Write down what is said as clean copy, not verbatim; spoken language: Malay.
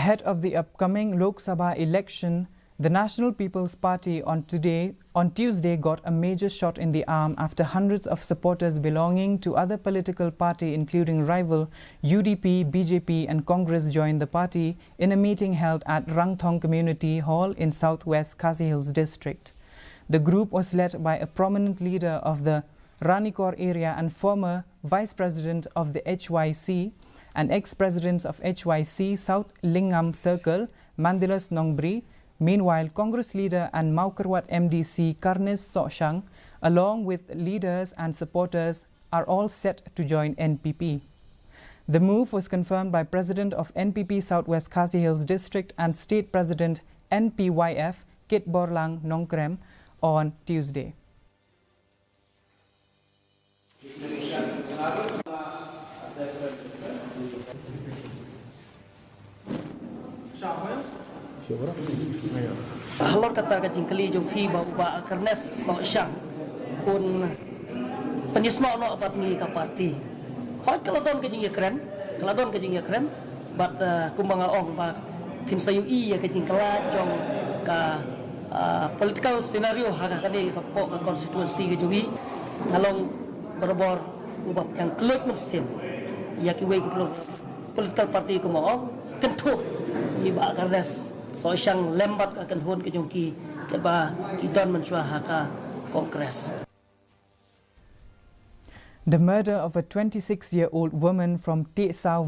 Ahead of the upcoming Lok Sabha election, the National People's Party on Tuesday got a major shot in the arm after hundreds of supporters belonging to other political parties including rival UDP, BJP and Congress joined the party in a meeting held at Rangthong Community Hall in southwest Khasi Hills district. The group was led by a prominent leader of the Ranikor area and former Vice President of the HYC and ex-presidents of HYC South Lingam Circle, Mandilas Nongbri. Meanwhile, Congress leader and Maukarwat MDC Karnis Soshang, along with leaders and supporters, are all set to join NPP. The move was confirmed by President of NPP Southwest Khasi Hills District and State President NPYF Kit Borlang Nongkrem on Tuesday. Halor kata kajing kali jumpi bawa Karnes Soshang pun penyisma no apat ni ka parti. Hot keladon kajing keren, bat kumbang ong ba tim sayu I kajing kala jong ka political scenario haka kani ka po ka konstituensi kajungi nalong berbor ubap yang kelut musim ya ki we political party kumbang kentu iba Karnes Soshang lembat akan hun ke jongki ke ba kidon mensua haka Kongres. The murder of a 26-year-old woman from Tesau